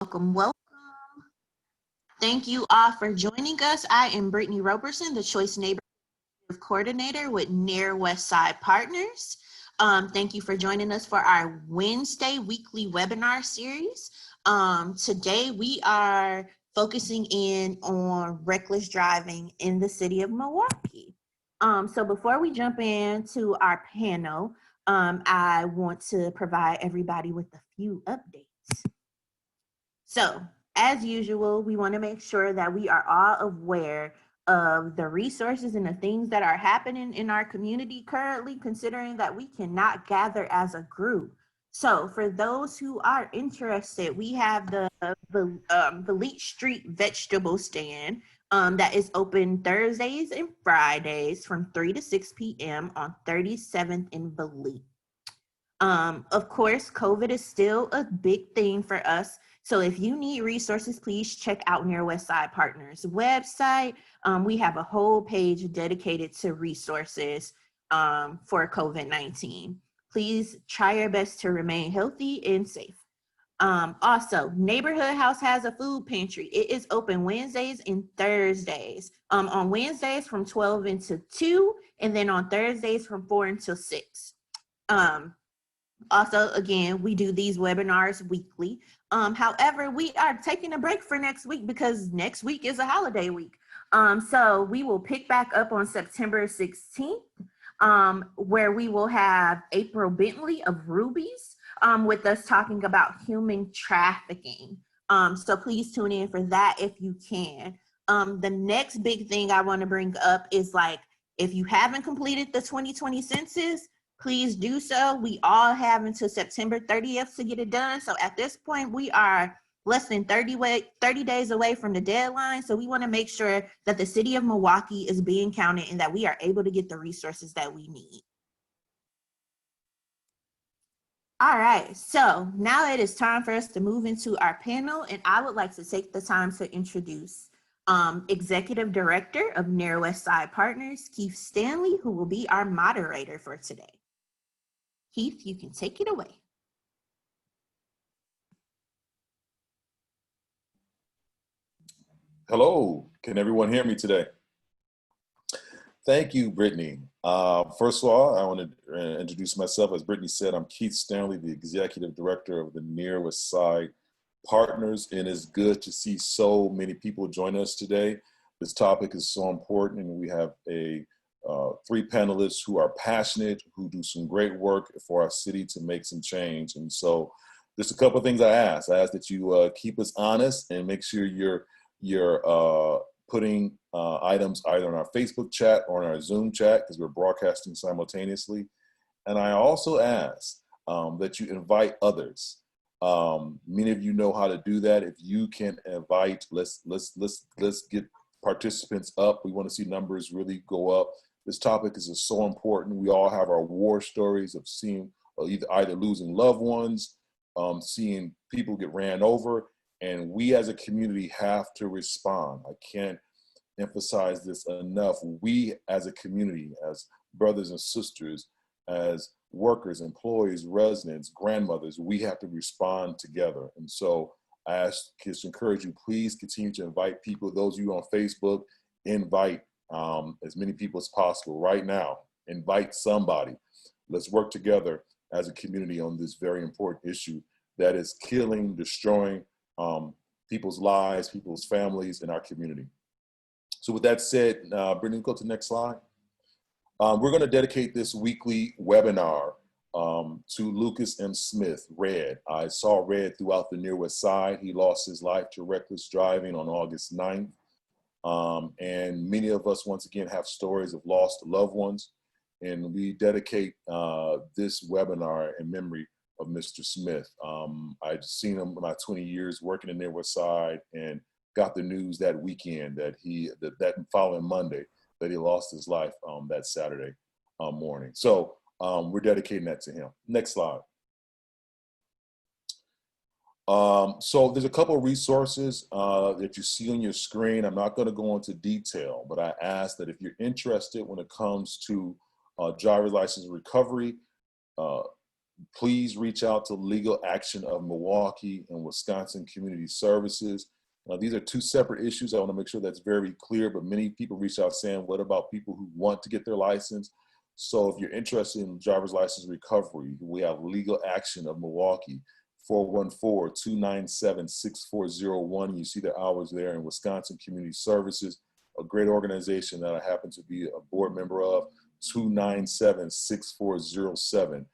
Welcome, welcome. Thank you all for joining us. I am Brittany Roberson, the Choice Neighborhood Coordinator with NWSP Partners. Thank you for joining us for our Wednesday weekly webinar series. Today we are focusing in on reckless driving in the city of Milwaukee. So before we jump into our panel, I want to provide everybody with a few updates. So, as usual, we want to make sure that we are all aware of the resources and the things that are happening in our community currently, considering that we cannot gather as a group. So, for those who are interested, we have the Leach Street Vegetable Stand that is open Thursdays and Fridays from 3 to 6 p.m. on 37th and Vliet. Of course, COVID is still a big thing for us. So if you need resources, please check out NWSP Partners website. We have a whole page dedicated to resources for COVID-19. Please try your best to remain healthy and safe. Also, Neighborhood House has a food pantry. It is open Wednesdays and Thursdays. On Wednesdays from 12 until 2, and then on Thursdays from 4 until 6. Also, again, we do these webinars weekly. However, we are taking a break for next week because next week is a holiday week. So we will pick back up on September 16th, where we will have April Bentley of Rubies with us talking about human trafficking. So please tune in for that if you can. The next big thing I want to bring up is if you haven't completed the 2020 census, please do so. We all have until September 30th to get it done. So at this point, we are less than 30 days away from the deadline. So we want to make sure that the city of Milwaukee is being counted and that we are able to get the resources that we need. All right, so now it is time for us to move into our panel, and I would like to take the time to introduce Executive Director of NWSP Partners, Keith Stanley, who will be our moderator for today. Keith, you can take it away. Hello, can everyone hear me today? Thank you, Brittany. First of all, I want to introduce myself. As Brittany said, I'm Keith Stanley, the Executive Director of the NWSP Partners, and it's good to see so many people join us today. This topic is so important, and we have three panelists who are passionate, who do some great work for our city to make some change. And so there's a couple of things I ask. That you keep us honest and make sure you're putting items either in our Facebook chat or in our Zoom chat, because we're broadcasting simultaneously. And I also ask that you invite others. Many of you know how to do that. If you can invite, let's get participants up. We want to see numbers really go up. This topic is just so important. We all have our war stories of seeing either losing loved ones, seeing people get ran over, and we as a community have to respond. I can't emphasize this enough. We as a community, as brothers and sisters, as workers, employees, residents, grandmothers, we have to respond together. And so I encourage you, please continue to invite people. Those of you on Facebook, invite as many people as possible right now. Invite somebody. Let's work together as a community on this very important issue that is killing, destroying people's lives, people's families in our community. So with that said, Brittany, go to the next slide. We're going to dedicate this weekly webinar to Lucas M. Smith, Red. I saw Red throughout the Near-West Side. He lost his life to reckless driving on August 9th. And many of us, once again, have stories of lost loved ones. And we dedicate this webinar in memory of Mr. Smith. I'd seen him in my 20 years working in Near-West Side and got the news that weekend that following Monday that he lost his life that Saturday morning. So we're dedicating that to him. Next slide. So there's a couple of resources that you see on your screen. I'm not going to go into detail, but I ask that if you're interested when it comes to driver's license recovery, please reach out to Legal Action of Milwaukee and Wisconsin Community Services. Now, these are two separate issues. I want to make sure that's very clear, but many people reach out saying, what about people who want to get their license? So if you're interested in driver's license recovery, we have Legal Action of Milwaukee, 414-297-6401. You see the hours there. In Wisconsin Community Services, a great organization that I happen to be a board member of, 297-6407.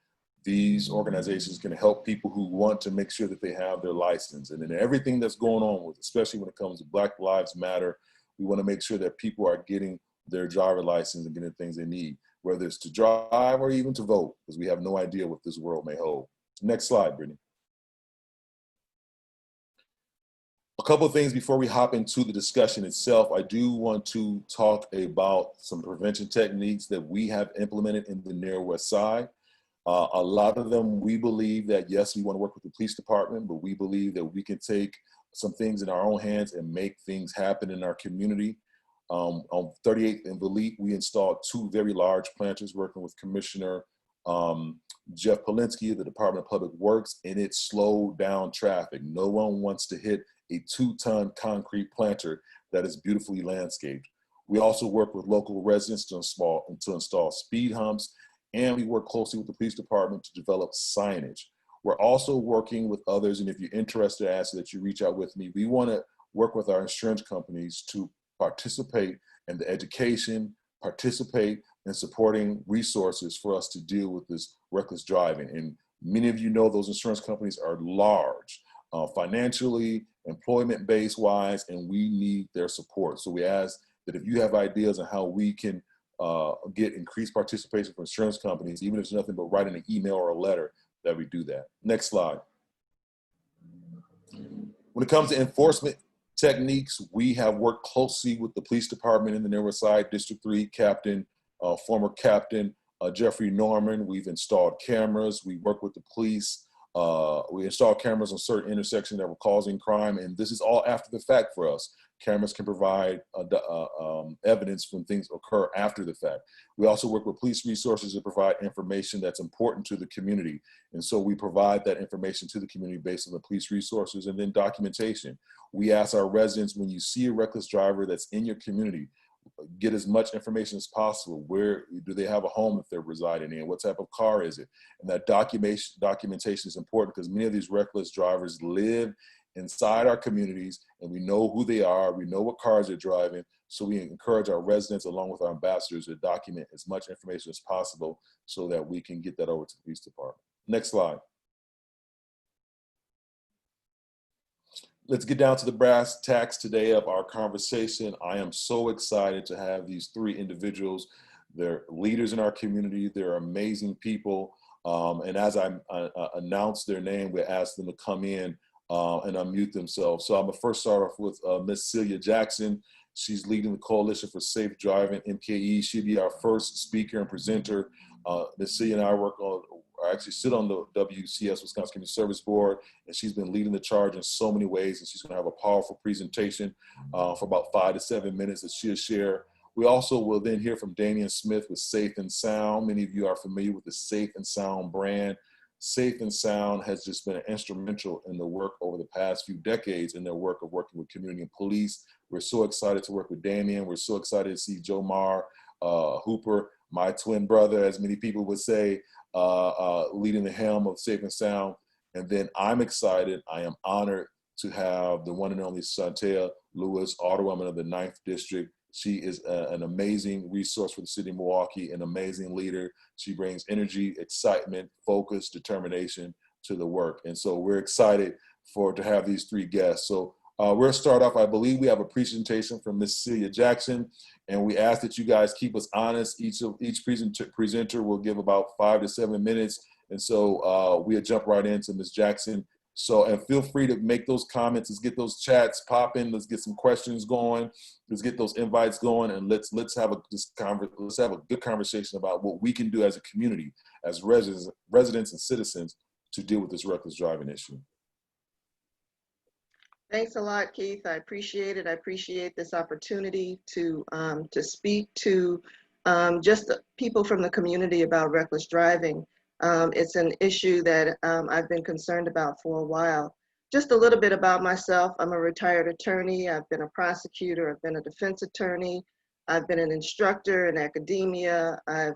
These organizations can help people who want to make sure that they have their license. And then everything that's going on with, especially when it comes to Black Lives Matter, we want to make sure that people are getting their driver license and getting the things they need, whether it's to drive or even to vote, because we have no idea what this world may hold. Next slide, Brittany. A couple of things before we hop into the discussion itself. I do want to talk about some prevention techniques that we have implemented in the Near West Side. A lot of them, we believe that, yes, we want to work with the police department, but we believe that we can take some things in our own hands and make things happen in our community. On 38th and Valete, we installed 2 very large planters working with Commissioner Jeff Polinsky of the Department of Public Works, and it slowed down traffic. No one wants to hit a 2-ton concrete planter that is beautifully landscaped. We also work with local residents to install speed humps, and we work closely with the police department to develop signage. We're also working with others, and if you're interested, I ask that you reach out with me. We want to work with our insurance companies to participate in the education, participate in supporting resources for us to deal with this reckless driving. And many of you know those insurance companies are large, financially, employment-based wise, and we need their support. So we ask that if you have ideas on how we can get increased participation from insurance companies, even if it's nothing but writing an email or a letter, that we do that. Next slide. When it comes to enforcement techniques, we have worked closely with the police department in the Near West Side, District 3 Captain, former Captain Jeffrey Norman. We've installed cameras. We work with the police. We installed cameras on certain intersections that were causing crime, and this is all after the fact for us. Cameras can provide evidence when things occur after the fact. We also work with police resources to provide information that's important to the community. And so we provide that information to the community based on the police resources, and then documentation. We ask our residents, when you see a reckless driver that's in your community, get as much information as possible. Where do they have a home if they're residing in? What type of car is it? And that documentation is important because many of these reckless drivers live inside our communities, and we know who they are, we know what cars they're driving, so we encourage our residents along with our ambassadors to document as much information as possible so that we can get that over to the police department. Next slide. Let's get down to the brass tacks today of our conversation. I am so excited to have these 3 individuals. They're leaders in our community, they're amazing people, and as I announce their name, we ask them to come in and unmute themselves. So I'm gonna first start off with Miss Celia Jackson. She's leading the Coalition for Safe Driving, MKE. She'll be our first speaker and presenter. Miss Celia and I actually sit on the WCS, Wisconsin Community Service Board, and she's been leading the charge in so many ways, and she's gonna have a powerful presentation for about 5 to 7 minutes that she'll share. We also will then hear from Damian Smith with Safe and Sound. Many of you are familiar with the Safe and Sound brand. Safe and Sound has just been instrumental in the work over the past few decades in their work of working with community and police. We're so excited to work with Damian. We're so excited to see Jomar Hooper, my twin brother, as many people would say, leading the helm of Safe and Sound. And then I'm excited, I am honored to have the one and only Santea Lewis, Alderwoman of the 9th District. She is an amazing resource for the city of Milwaukee, an amazing leader. She brings energy, excitement, focus, determination to the work. And so we're excited to have these 3 guests. So we'll start off, I believe we have a presentation from Miss Celia Jackson, and we ask that you guys keep us honest. Each presenter will give about 5 to 7 minutes. And so we'll jump right into Miss Jackson. So, and feel free to make those comments. Let's get those chats popping. Let's get some questions going. Let's get those invites going, and let's have a good conversation about what we can do as a community, as residents and citizens, to deal with this reckless driving issue. Thanks a lot, Keith. I appreciate it. I appreciate this opportunity to speak to just the people from the community about reckless driving. It's an issue that I've been concerned about for a while. Just a little bit about myself. I'm a retired attorney. I've been a prosecutor. I've been a defense attorney. I've been an instructor in academia. I've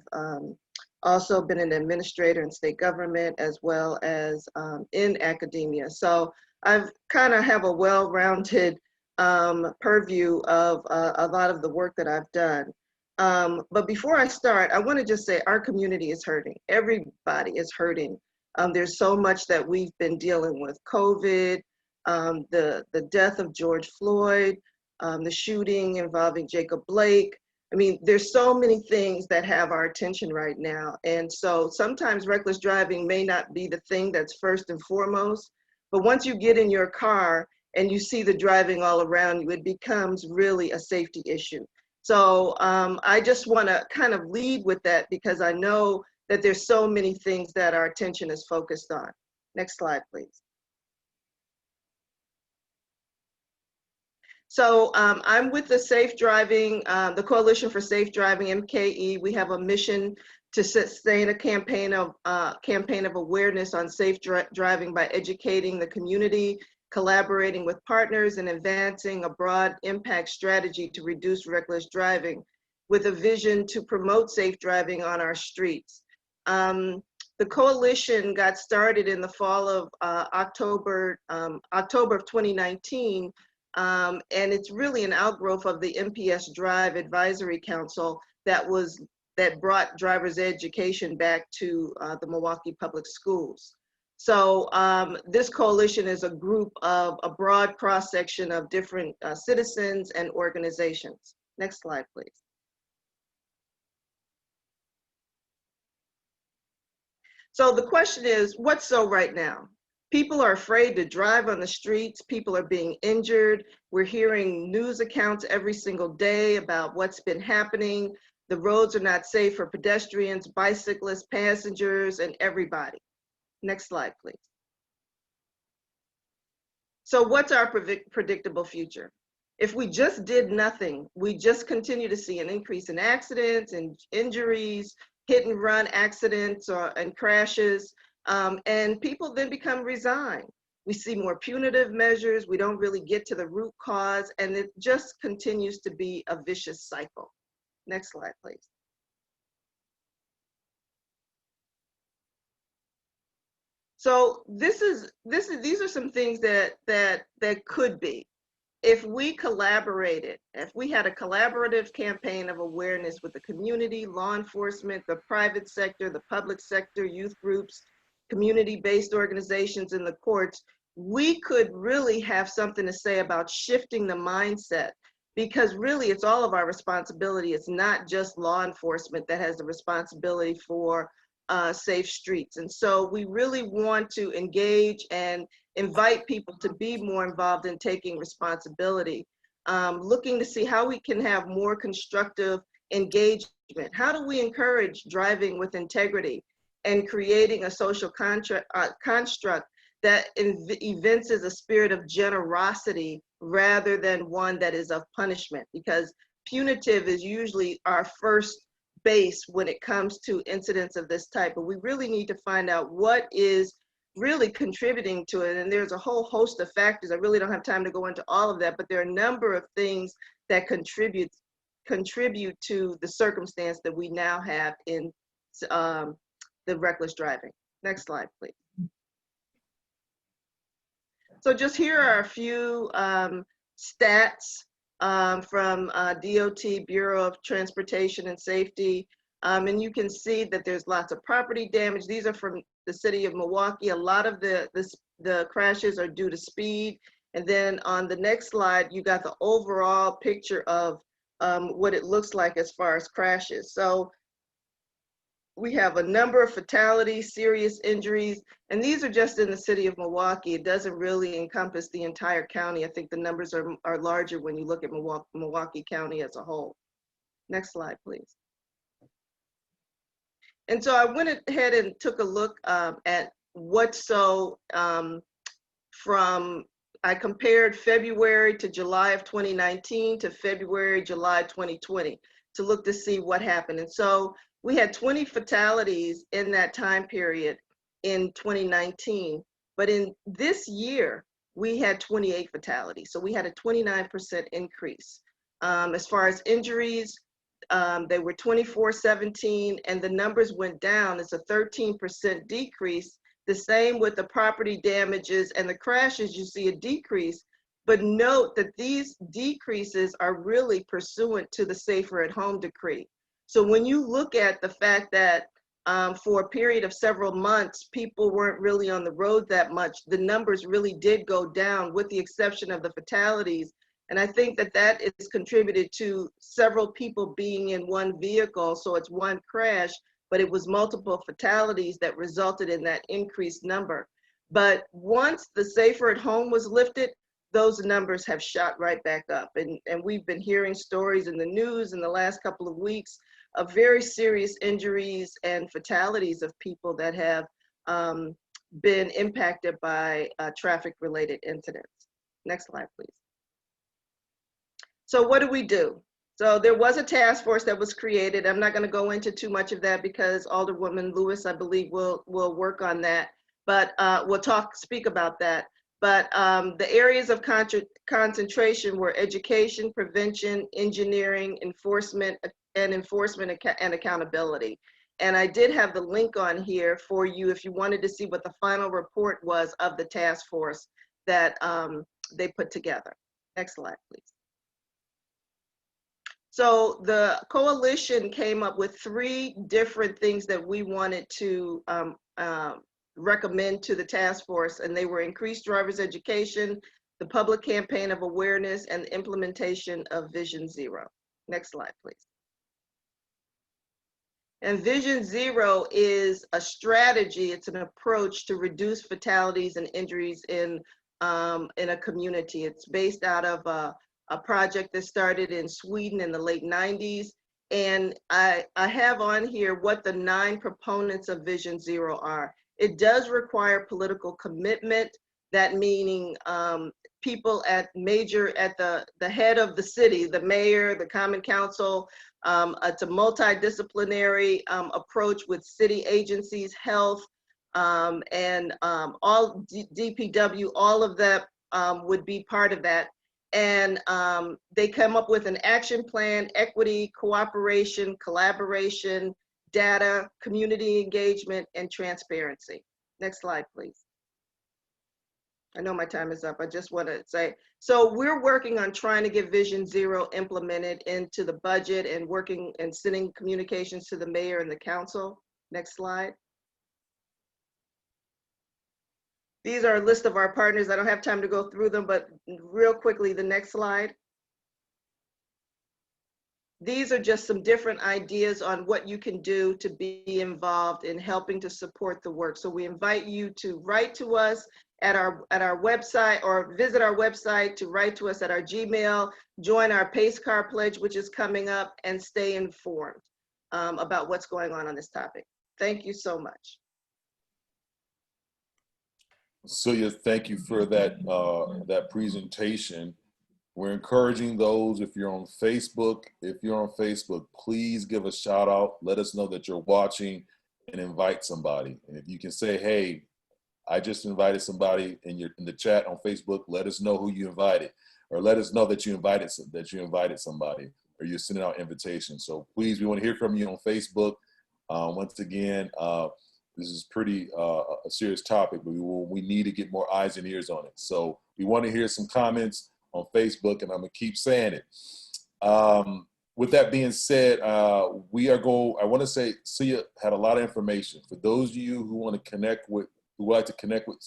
also been an administrator in state government as well as in academia. So I've kind of have a well-rounded purview of a lot of the work that I've done. But before I start, I want to just say our community is hurting. Everybody is hurting. There's so much that we've been dealing with: COVID, the death of George Floyd, the shooting involving Jacob Blake. I mean, there's so many things that have our attention right now. And so sometimes reckless driving may not be the thing that's first and foremost, but once you get in your car and you see the driving all around you, it becomes really a safety issue. So I just want to kind of lead with that because I know that there's so many things that our attention is focused on. Next slide, please. So I'm with the Safe Driving, the Coalition for Safe Driving, MKE. We have a mission to sustain a campaign of awareness on safe driving by educating the community, collaborating with partners, and advancing a broad impact strategy to reduce reckless driving with a vision to promote safe driving on our streets. The coalition got started in the fall of October of 2019, and it's really an outgrowth of the MPS Drive Advisory Council that brought driver's education back to the Milwaukee Public Schools. So this coalition is a group of a broad cross-section of different citizens and organizations. Next slide, please. So the question is, what's so right now? People are afraid to drive on the streets. People are being injured. We're hearing news accounts every single day about what's been happening. The roads are not safe for pedestrians, bicyclists, passengers, and everybody. Next slide, please. So what's our predictable future? If we just did nothing, we just continue to see an increase in accidents and injuries, hit and run accidents and crashes, and people then become resigned. We see more punitive measures. We don't really get to the root cause, and it just continues to be a vicious cycle. Next slide, please. So these are some things that could be. If we collaborated, if we had a collaborative campaign of awareness with the community, law enforcement, the private sector, the public sector, youth groups, community-based organizations, and the courts, we could really have something to say about shifting the mindset, because really it's all of our responsibility. It's not just law enforcement that has the responsibility for safe streets. And so we really want to engage and invite people to be more involved in taking responsibility, looking to see how we can have more constructive engagement. How do we encourage driving with integrity and creating a social construct that evinces a spirit of generosity rather than one that is of punishment? Because punitive is usually our first base when it comes to incidents of this type, but we really need to find out what is really contributing to it. And there's a whole host of factors. I really don't have time to go into all of that, but there are a number of things that contribute to the circumstance that we now have in the reckless driving. Next slide, please. So just here are a few stats from DOT, Bureau of Transportation and Safety. And you can see that there's lots of property damage. These are from the city of Milwaukee. A lot of the crashes are due to speed. And then on the next slide, you got the overall picture of what it looks like as far as crashes. So we have a number of fatalities, serious injuries, and these are just in the city of Milwaukee. It doesn't really encompass the entire county. I think the numbers are larger when you look at Milwaukee County as a whole. Next slide, please. And so I went ahead and took a look at I compared February to July of 2019 to February, July 2020 to look to see what happened. And so We had 20 fatalities in that time period in 2019, but in this year, we had 28 fatalities. So we had a 29% increase. As far as injuries, they were 2417, and the numbers went down. It's a 13% decrease. The same with the property damages and the crashes, you see a decrease. But note that these decreases are really pursuant to the Safer at Home decree. So when you look at the fact that for a period of several months, people weren't really on the road that much, the numbers really did go down with the exception of the fatalities. And I think that that is contributed to several people being in one vehicle. So it's one crash, but it was multiple fatalities that resulted in that increased number. But once the Safer at Home was lifted, those numbers have shot right back up. And we've been hearing stories in the news in the last couple of weeks of very serious injuries and fatalities of people that have been impacted by traffic-related incidents. Next slide, please. So what do we do? So there was a task force that was created. I'm not going to go into too much of that because Alderwoman Lewis, I believe, will work on that. But we'll speak about that. But the areas of concentration were education, prevention, engineering, enforcement and accountability. And I did have the link on here for you if you wanted to see what the final report was of the task force that they put together. Next slide, please. So the coalition came up with 3 different things that we wanted to recommend to the task force, and they were increased driver's education, the public campaign of awareness, and the implementation of Vision Zero. Next slide, please. And Vision Zero is a strategy, it's an approach to reduce fatalities and injuries in a community. It's based out of a project that started in Sweden in the late 90s. And I have on here what the 9 proponents of Vision Zero are. It does require political commitment, that meaning people at the head of the city, the mayor, the common council. It's a multidisciplinary approach with city agencies, health, and all DPW, all of that would be part of that. And they come up with an action plan: equity, cooperation, collaboration, data, community engagement, and transparency. Next slide, please. I know my time is up. I just want to say, so we're working on trying to get Vision Zero implemented into the budget and working and sending communications to the mayor and the council. Next slide. These are a list of our partners. I don't have time to go through them, but real quickly, the next slide. These are just some different ideas on what you can do to be involved in helping to support the work. So we invite you to write to us at our website, or visit our website, to write to us at our Gmail, join our Pace Car Pledge, which is coming up, and stay informed about what's going on this topic. Thank you so much. Celia, thank you for that, that presentation. We're encouraging those, if you're on Facebook, please give a shout out. Let us know that you're watching and invite somebody. And if you can say, hey, I just invited somebody in the chat on Facebook, let us know who you invited, or let us know that you invited somebody, or you're sending out invitations. So please, we want to hear from you on Facebook. Once again, this is pretty a serious topic, but we need to get more eyes and ears on it. So we want to hear some comments on Facebook, and I'm gonna keep saying it. With that being said, I want to say Celia had a lot of information. For those of you who want to connect with, who would like to connect with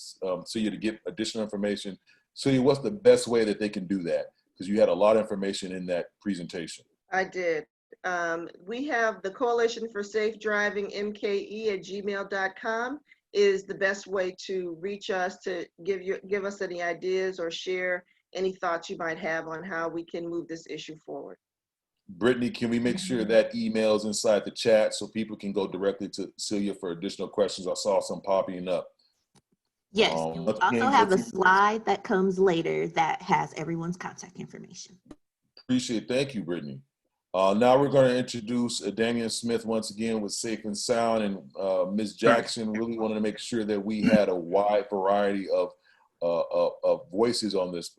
Celia to get additional information, Celia, what's the best way that they can do that? Because you had a lot of information in that presentation. I did. We have the Coalition for Safe Driving, mke@gmail.com is the best way to reach us, to give us any ideas or share any thoughts you might have on how we can move this issue forward. Brittany, can we make sure that email's inside the chat so people can go directly to Celia for additional questions? I saw some popping up. Yes, and we also have a slide that comes later that has everyone's contact information. Appreciate it. Thank you, Brittany. Now we're going to introduce Damian Smith once again with Safe and Sound, and Ms. Jackson really wanted to make sure that we had a wide variety of voices on this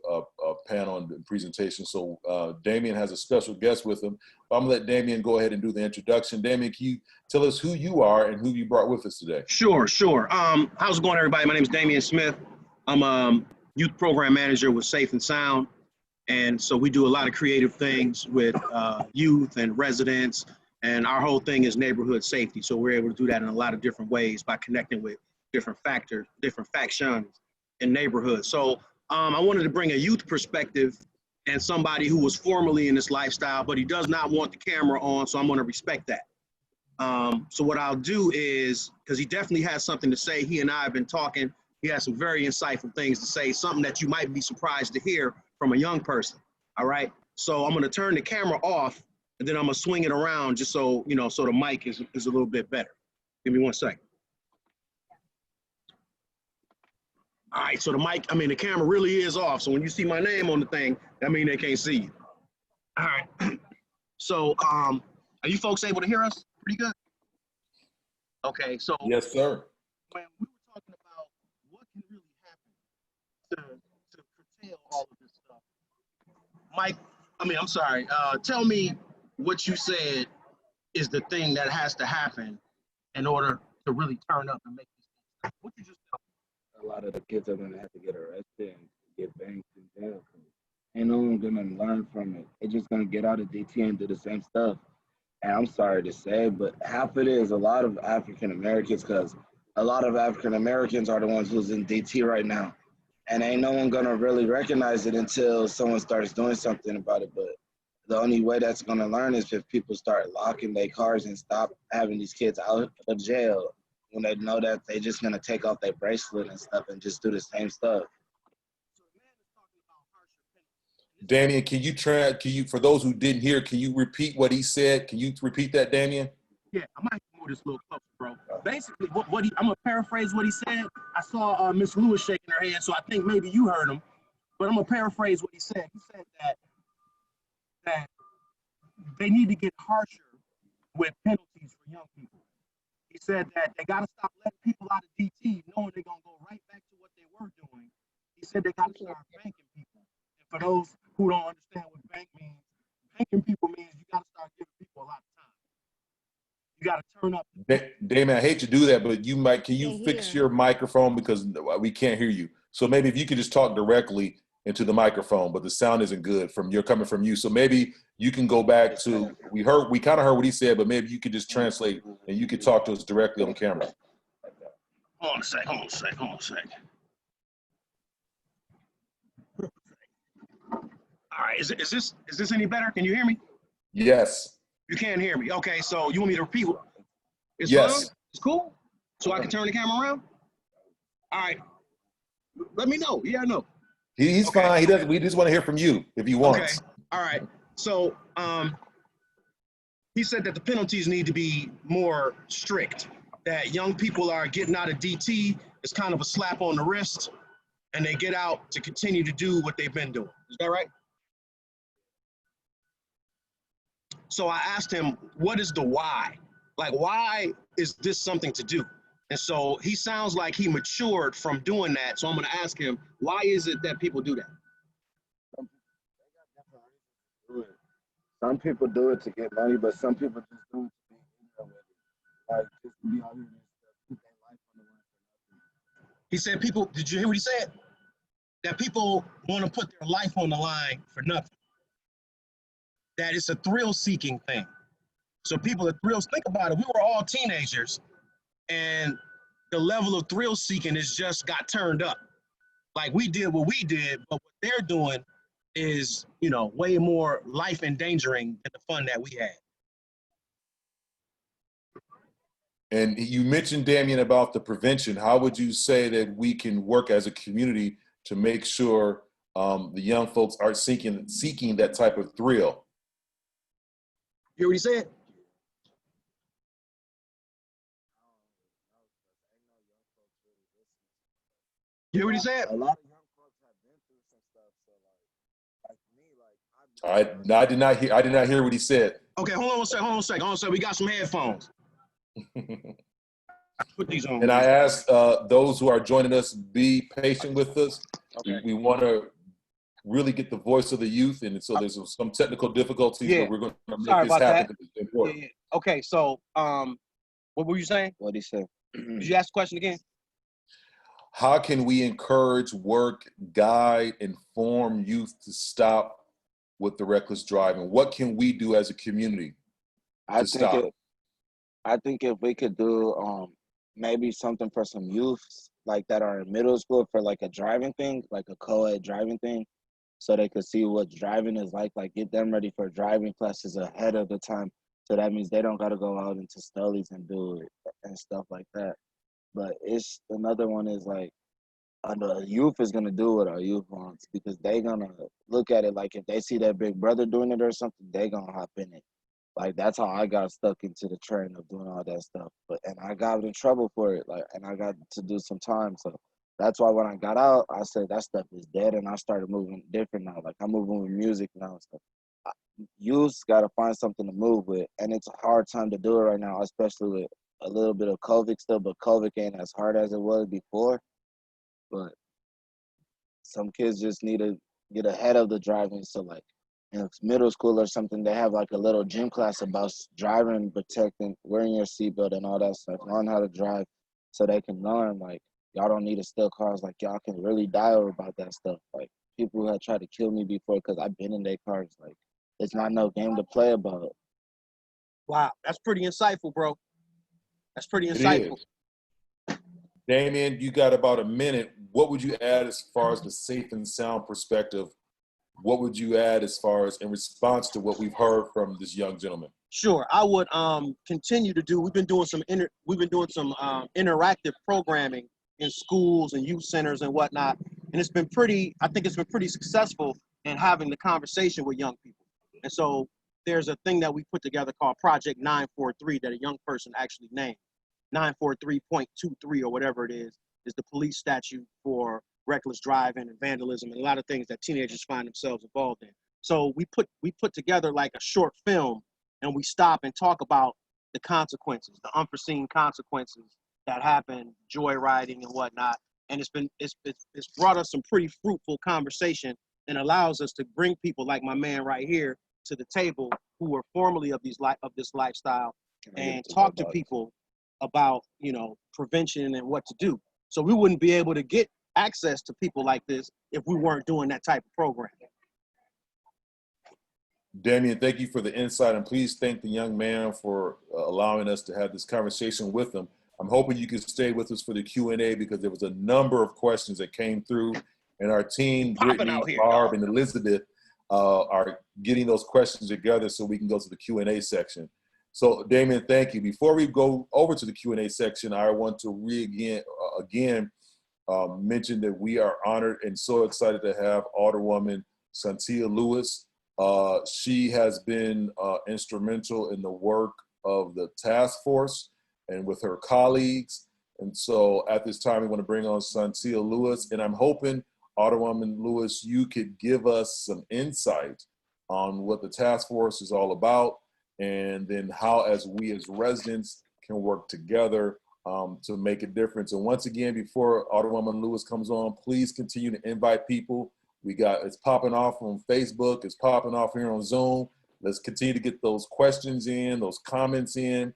panel and presentation. So Damian has a special guest with him. I'm gonna let Damian go ahead and do the introduction. Damian, can you tell us who you are and who you brought with us today? Sure. How's it going, everybody? My name is Damian Smith. I'm a youth program manager with Safe and Sound. And so we do a lot of creative things with youth and residents. And our whole thing is neighborhood safety. So we're able to do that in a lot of different ways by connecting with different factors, different factions in neighborhoods. So I wanted to bring a youth perspective and somebody who was formerly in this lifestyle, but he does not want the camera on. So I'm going to respect that. So what I'll do is, because he definitely has something to say, he and I have been talking. He has some very insightful things to say, something that you might be surprised to hear from a young person. All right. So I'm going to turn the camera off and then I'm going to swing it around just so, you know, so the mic is a little bit better. Give me 1 second. All right. So the camera really is off. So when you see my name on the thing, that means they can't see you. All right. So are you folks able to hear us pretty good? Okay. So Yes, sir. when we were talking about what can really happen to curtail all of this stuff, Mike, tell me what you said is the thing that has to happen in order to really turn up and make this thing stop. What you just tell me? A lot of the kids are gonna have to get arrested and get banged in jail. Ain't no one gonna learn from it. They're just gonna get out of DT and do the same stuff. And I'm sorry to say, but half of it is a lot of African Americans, because a lot of African Americans are the ones who's in DT right now. And ain't no one gonna really recognize it until someone starts doing something about it. But the only way that's gonna learn is if people start locking their cars and stop having these kids out of jail when they know that they just gonna take off their bracelet and stuff and just do the same stuff. Damian, can you, for those who didn't hear, can you repeat what he said? Can you repeat that, Damian? Yeah, I might move this a little closer, bro. Basically, I'm gonna paraphrase what he said. I saw Miss Lewis shaking her head, so I think maybe you heard him. But I'm gonna paraphrase what he said. He said that they need to get harsher with penalties for young people. He said that they gotta stop letting people out of DT knowing they're gonna go right back to what they were doing. He said they gotta start banking people. And for those who don't understand what bank means, banking people means you gotta start giving people a lot of time. You got to turn up. Damon, I hate to do that, but can you fix your microphone because we can't hear you. So maybe if you could just talk directly into the microphone, but the sound isn't good coming from you. So maybe you can go back to, we kind of heard what he said, but maybe you could just translate and you could talk to us directly on camera. Hold on a sec. All right, is this any better? Can you hear me? Yes. You can't hear me. Okay, so you want me to repeat? It's yes. Fine? It's cool? So I can turn the camera around? All right. Let me know. Yeah, I know. He's okay. Fine. He doesn't. We just want to hear from you if you want. Okay. All right. So he said that the penalties need to be more strict, that young people are getting out of DT. It's kind of a slap on the wrist, and they get out to continue to do what they've been doing. Is that right? So I asked him, what is the why? Like, why is this something to do? And so he sounds like he matured from doing that. So I'm going to ask him, why is it that people do that? Some people do it to get money, but some people just do it to be like just to be out here and put their life on the line for nothing. He said people, did you hear what he said? That people want to put their life on the line for nothing. That it's a thrill-seeking thing. So people are thrills. Think about it. We were all teenagers, and the level of thrill-seeking is just got turned up. Like we did what we did, but what they're doing is, you know, way more life-endangering than the fun that we had. And you mentioned, Damian, about the prevention. How would you say that we can work as a community to make sure the young folks are seeking that type of thrill? You hear what he said? You hear what he said? A lot of young folks have been through some stuff. So like me, I did not hear what he said. Okay, hold on a second. We got some headphones. Put these on. And I ask those who are joining us, be patient with us. Okay. We want to really get the voice of the youth, and so there's some technical difficulties, Yeah. but we're going to make Sorry this about happen. that. It's important. Yeah. Okay, so what were you saying? What he said. Did you ask the question again? How can we encourage, work, guide, inform youth to stop with the reckless driving? What can we do as a community to stop? I think if we could do maybe something for some youths like that are in middle school for like a driving thing, like a co-ed driving thing, so they could see what driving is like get them ready for driving classes ahead of the time. So that means they don't got to go out into Stollies and do it and stuff like that. But it's another one is like the youth is gonna do what our youth wants because they gonna look at it like if they see their big brother doing it or something, they gonna hop in it. Like that's how I got stuck into the trend of doing all that stuff. And I got in trouble for it. And I got to do some time. So that's why when I got out, I said that stuff is dead, and I started moving different now. Like I'm moving with music now and stuff. Youth's got to find something to move with, and it's a hard time to do it right now, especially with a little bit of COVID still. But COVID ain't as hard as it was before. But some kids just need to get ahead of the driving. So like in middle school or something, they have like a little gym class about driving, protecting, wearing your seatbelt and all that stuff. Learn how to drive so they can learn like y'all don't need to steal cars. Like y'all can really die over about that stuff. Like people who have tried to kill me before because I've been in their cars. Like it's not no game to play about. Wow, that's pretty insightful, bro. That's pretty It insightful. is. Damien, you got about a minute. What would you add as far as the safe and sound perspective? What would you add as far as in response to what we've heard from this young gentleman? Sure, I would continue to do. We've been doing some interactive programming in schools and youth centers and whatnot, and it's been pretty. I think it's been pretty successful in having the conversation with young people. And so there's a thing that we put together called Project 943 that a young person actually named. 943.23 or whatever it is the police statute for reckless driving and vandalism and a lot of things that teenagers find themselves involved in. So we put together like a short film, and we stop and talk about the consequences, the unforeseen consequences that happen, joyriding and whatnot. And it's brought us some pretty fruitful conversation and allows us to bring people like my man right here to the table who were formerly of this lifestyle and talk to people about, prevention and what to do. So we wouldn't be able to get access to people like this if we weren't doing that type of program. Damien, thank you for the insight, and please thank the young man for allowing us to have this conversation with him. I'm hoping you can stay with us for the Q&A because there was a number of questions that came through, and our team, Brittany, Barb, and Elizabeth, are getting those questions together so we can go to the Q&A section. So, Damien, thank you. Before we go over to the Q&A section, I want to again mention that we are honored and so excited to have Alderwoman Santia Lewis. She has been instrumental in the work of the task force and with her colleagues. And so at this time, we want to bring on Santia Lewis. And I'm hoping, Alderwoman Lewis, you could give us some insight on what the task force is all about, and then how as residents can work together to make a difference. And once again, before Alderwoman Lewis comes on, please continue to invite people. It's popping off on Facebook, it's popping off here on Zoom. Let's continue to get those questions in, those comments in.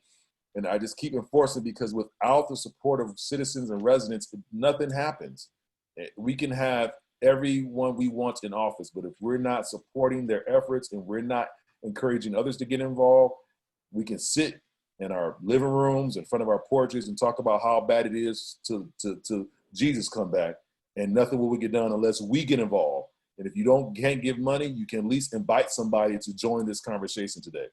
And I just keep enforcing, because without the support of citizens and residents, nothing happens. We can have everyone we want in office, but if we're not supporting their efforts and we're not encouraging others to get involved, we can sit in our living rooms, in front of our porches, and talk about how bad it is to Jesus come back, and nothing will get done unless we get involved. And if you can't give money, you can at least invite somebody to join this conversation today.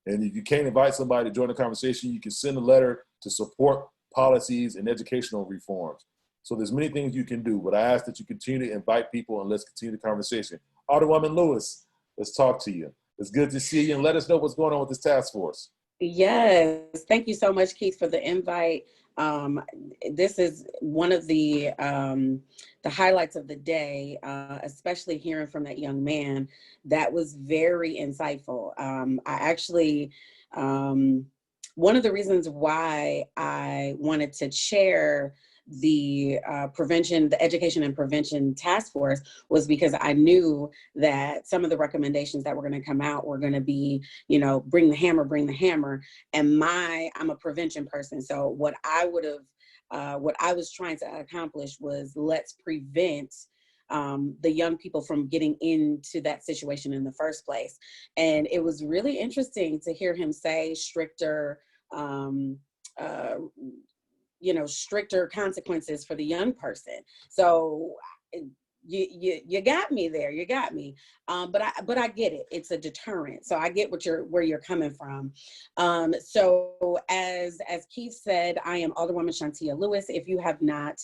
And if you can't invite somebody to join the conversation, you can send a letter to support policies and educational reforms. So there's many things you can do, but I ask that you continue to invite people, and let's continue the conversation. Alderwoman Lewis, let's talk to you. It's good to see you, and let us know what's going on with this task force. Yes, thank you so much, Keith, for the invite. This is one of the highlights of the day, especially hearing from that young man. That was very insightful. I actually, one of the reasons why I wanted to chair the the education and prevention task force was because I knew that some of the recommendations that were going to come out were going to be, you know, bring the hammer. And I'm a prevention person. So what I was trying to accomplish was let's prevent the young people from getting into that situation in the first place. And it was really interesting to hear him say stricter, stricter consequences for the young person. So you got me there. You got me. But I get it. It's a deterrent. So I get where you're coming from. So as Keith said, I am Alderwoman Shantia Lewis. If you have not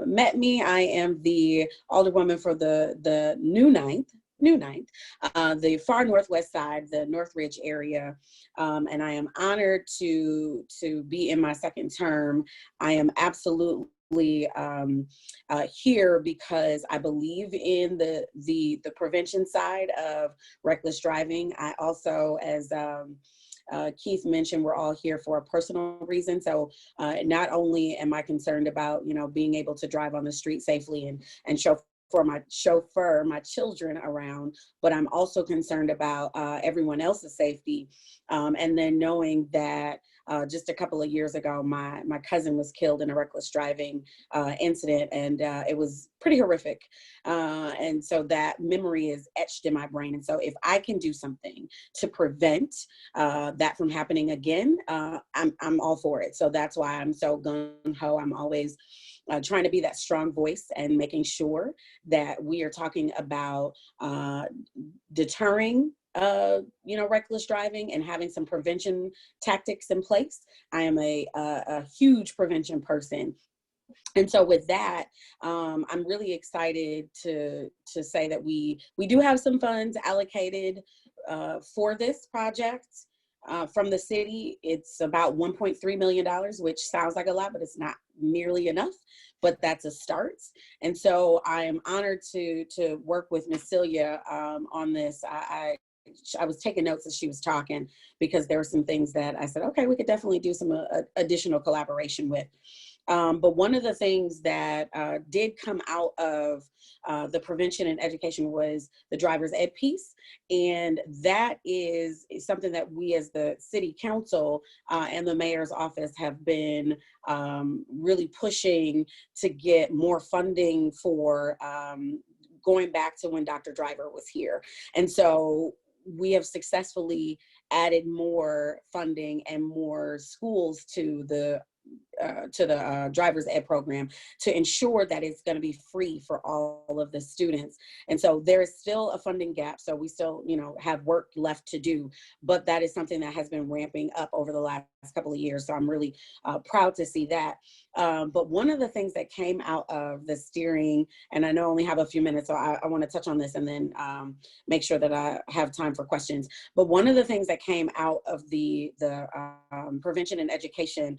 met me, I am the Alderwoman for the New Ninth, the far northwest side, the Northridge area. And I am honored to be in my second term. I am absolutely here because I believe in the prevention side of reckless driving. I also, as Keith mentioned, we're all here for a personal reason. So not only am I concerned about, being able to drive on the street safely and chauffeur my children around, but I'm also concerned about everyone else's safety. And then knowing that just a couple of years ago, my cousin was killed in a reckless driving incident, and it was pretty horrific. And so that memory is etched in my brain. And so if I can do something to prevent that from happening again, I'm all for it. So that's why I'm so gung-ho. I'm always trying to be that strong voice and making sure that we are talking about deterring reckless driving and having some prevention tactics in place. I am a huge prevention person. And so with that, I'm really excited to say that we do have some funds allocated for this project. From the city. It's about $1.3 million, which sounds like a lot, but it's not nearly enough, but that's a start. And so I am honored to work with Ms. Celia on this. I was taking notes as she was talking because there were some things that I said, okay, we could definitely do some additional collaboration with. But one of the things that did come out of the prevention and education was the driver's ed piece. And that is something that we as the city council and the mayor's office have been really pushing to get more funding for going back to when Dr. Driver was here. And so we have successfully added more funding and more schools to the driver's ed program to ensure that it's going to be free for all of the students. And so there is still a funding gap. So we still, have work left to do, but that is something that has been ramping up over the last couple of years. So I'm really proud to see that. But one of the things that came out of the steering, and I know I only have a few minutes, so I want to touch on this and then make sure that I have time for questions. But one of the things that came out of the prevention and education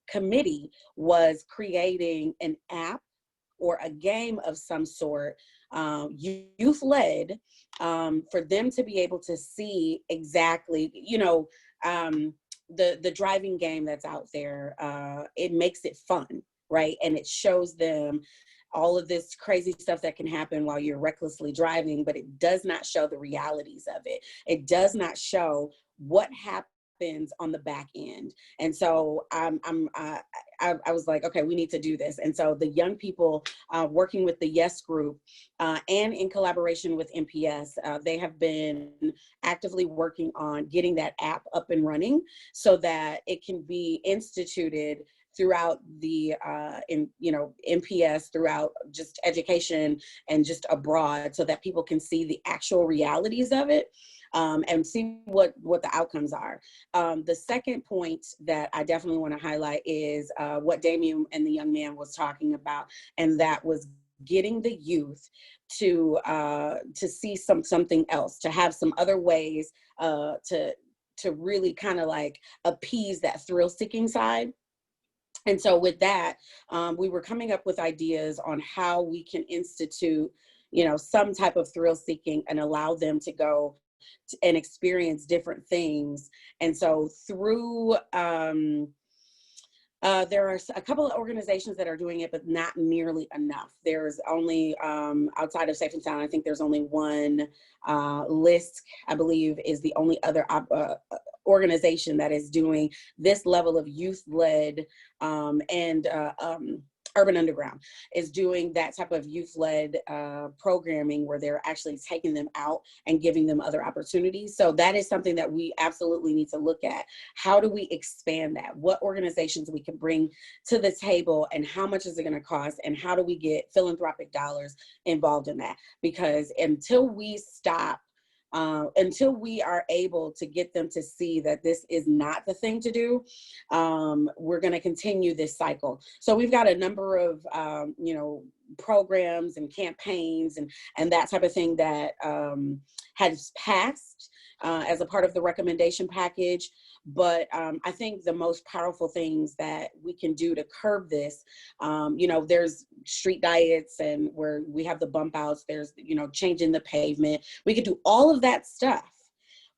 committee was creating an app or a game of some sort, youth-led, for them to be able to see exactly, the driving game that's out there. It makes it fun, right? And it shows them all of this crazy stuff that can happen while you're recklessly driving, but it does not show the realities of it. It does not show what happens on the back end. And so I was like, okay, we need to do this. And so the young people working with the YES group and in collaboration with NPS, they have been actively working on getting that app up and running so that it can be instituted throughout the NPS, throughout just education and just abroad, so that people can see the actual realities of it. And see what the outcomes are. The second point that I definitely want to highlight is what Damien and the young man was talking about, and that was getting the youth to see something else, to have some other ways to really kind of like appease that thrill-seeking side. And so with that, we were coming up with ideas on how we can institute, you know, some type of thrill seeking and allow them to go and experience different things. And so through, there are a couple of organizations that are doing it, but not nearly enough. There's only, outside of Safe and Sound, I think there's only one. LISC, I believe, is the only other organization that is doing this level of youth-led, and Urban Underground is doing that type of youth-led programming where they're actually taking them out and giving them other opportunities. So that is something that we absolutely need to look at. How do we expand that? What organizations we can bring to the table, and how much is it going to cost, and how do we get philanthropic dollars involved in that? Because until we stop, until we are able to get them to see that this is not the thing to do, we're going to continue this cycle. So we've got a number of, you know, programs and campaigns and that type of thing that has passed as a part of the recommendation package. But I think the most powerful things that we can do to curb this, you know, there's street diets, and where we have the bump outs, there's, you know, changing the pavement. We could do all of that stuff.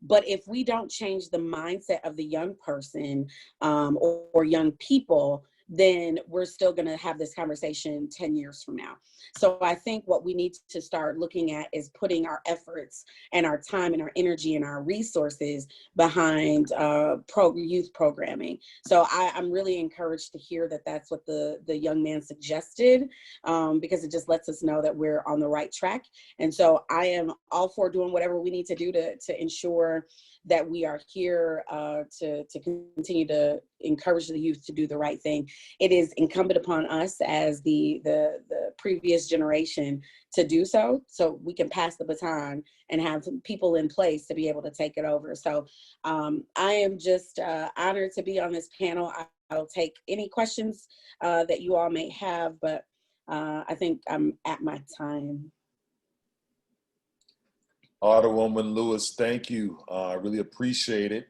But if we don't change the mindset of the young person or young people, then we're still going to have this conversation 10 years from now. So I think what we need to start looking at is putting our efforts and our time and our energy and our resources behind youth programming. So I'm really encouraged to hear that that's what the young man suggested, because it just lets us know that we're on the right track. And so I am all for doing whatever we need to do to ensure that we are here to continue to encourage the youth to do the right thing. It is incumbent upon us as the previous generation to do so we can pass the baton and have people in place to be able to take it over. So I am just honored to be on this panel. I'll take any questions that you all may have, but I think I'm at my time. Alderwoman Lewis, thank you. I really appreciate it.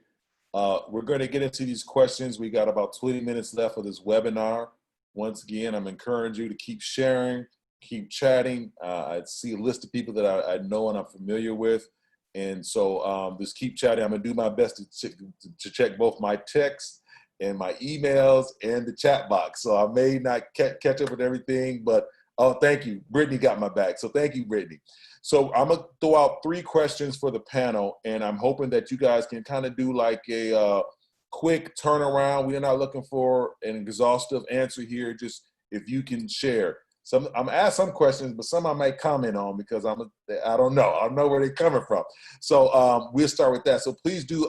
We're going to get into these questions. We got about 20 minutes left of this webinar. Once again, I'm encouraging you to keep sharing, keep chatting. I see a list of people that I know and I'm familiar with. And so just keep chatting. I'm going to do my best to check both my texts and my emails and the chat box. So I may not catch up with everything, but oh, thank you. Brittany got my back. So thank you, Brittany. So I'm going to throw out 3 questions for the panel, and I'm hoping that you guys can kind of do like a quick turnaround. We're not looking for an exhaustive answer here. Just if you can share. I'm going to ask some questions, but some I might comment on because I don't know. I don't know where they're coming from. So we'll start with that. So please do,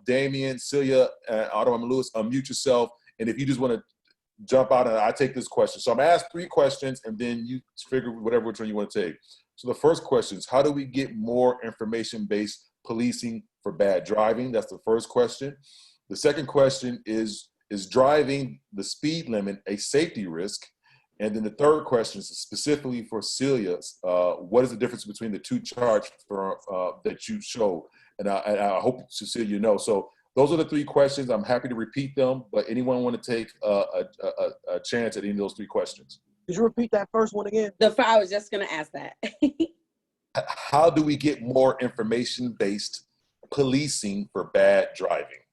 Damian, Celia, and Alderwoman Lewis, unmute yourself. And if you just want to jump out and I take this question. So I'm going to ask 3 questions, and then you figure whatever turn you want to take. So the first question is, how do we get more information-based policing for bad driving? That's the first question. The second question is driving the speed limit a safety risk? And then the third question is specifically for Celia, what is the difference between the 2 charts that you showed? And I hope Cecilia you know. So those are the 3 questions. I'm happy to repeat them, but anyone want to take a chance at any of those 3 questions? Could you repeat that first one again? I was just going to ask that. How do we get more information-based policing for bad driving?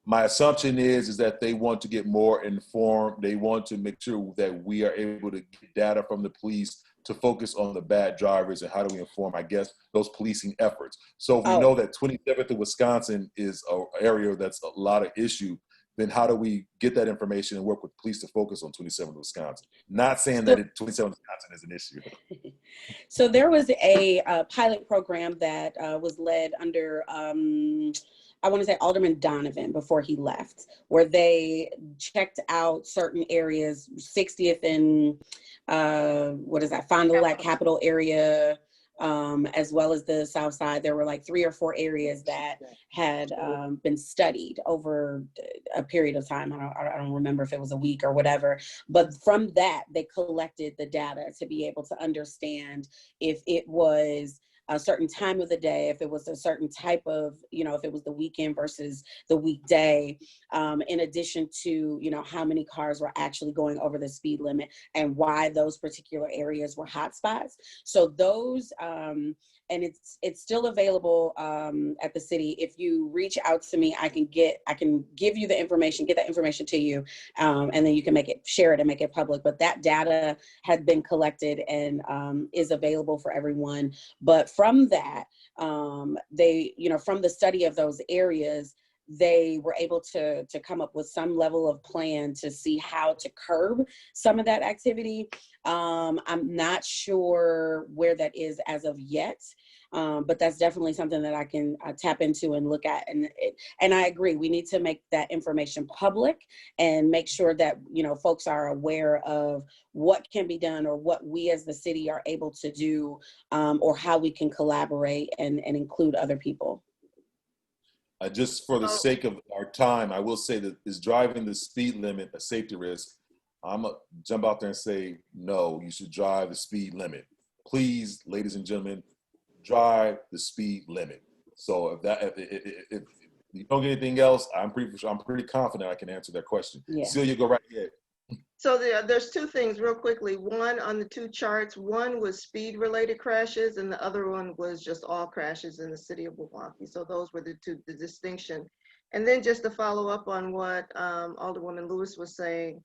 My assumption is that they want to get more informed. They want to make sure that we are able to get data from the police to focus on the bad drivers, and how do we inform, I guess, those policing efforts. So if we know that 27th of Wisconsin is an area that's a lot of issue, then how do we get that information and work with police to focus on 27th Wisconsin? Not saying that 27th Wisconsin is an issue. So there was a pilot program that was led under, I want to say Alderman Donovan before he left, where they checked out certain areas, 60th and Fond du Lac Capital area, as well as the South Side. There were like 3 or 4 areas that had been studied over a period of time. I don't remember if it was a week or whatever, but from that, they collected the data to be able to understand if it was a certain time of the day, if it was a certain type of, if it was the weekend versus the weekday, in addition to, how many cars were actually going over the speed limit and why those particular areas were hotspots. So those, and it's still available at the city. If you reach out to me, I can give you the information, get that information to you, and then you can share it and make it public. But that data had been collected and is available for everyone. But from that, they, from the study of those areas, they were able to come up with some level of plan to see how to curb some of that activity. I'm not sure where that is as of yet, but that's definitely something that I can tap into and look at. And I agree, we need to make that information public and make sure that, folks are aware of what can be done or what we as the city are able to do, or how we can collaborate and include other people. Just for the sake of our time, I will say that is driving the speed limit a safety risk? I'm gonna jump out there and say, no, you should drive the speed limit. Please, ladies and gentlemen, drive the speed limit. So if you don't get anything else, I'm pretty confident I can answer that question. Yeah. Celia, go right ahead. So there's two things real quickly. One on the two charts, one was speed related crashes and the other one was just all crashes in the city of Milwaukee. So those were the distinction. And then just to follow up on what Alderwoman Lewis was saying,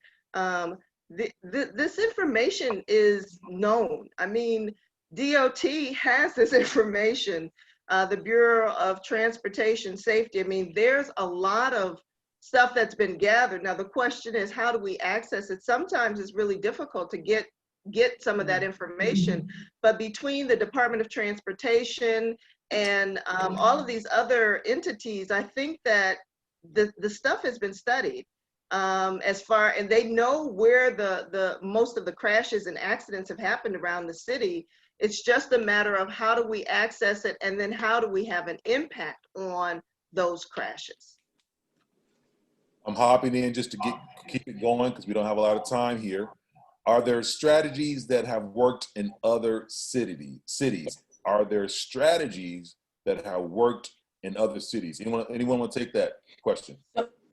this information is known. I mean, DOT has this information, the Bureau of Transportation Safety. I mean, there's a lot of stuff that's been gathered. Now, the question is, how do we access it? Sometimes it's really difficult to get some of that information, but between the Department of Transportation and all of these other entities, I think that the stuff has been studied and they know where the most of the crashes and accidents have happened around the city. It's just a matter of how do we access it, and then how do we have an impact on those crashes. I'm hopping in just to keep it going because we don't have a lot of time here. Are there strategies that have worked in other cities? Are there strategies that have worked in other cities? Anyone want to take that question?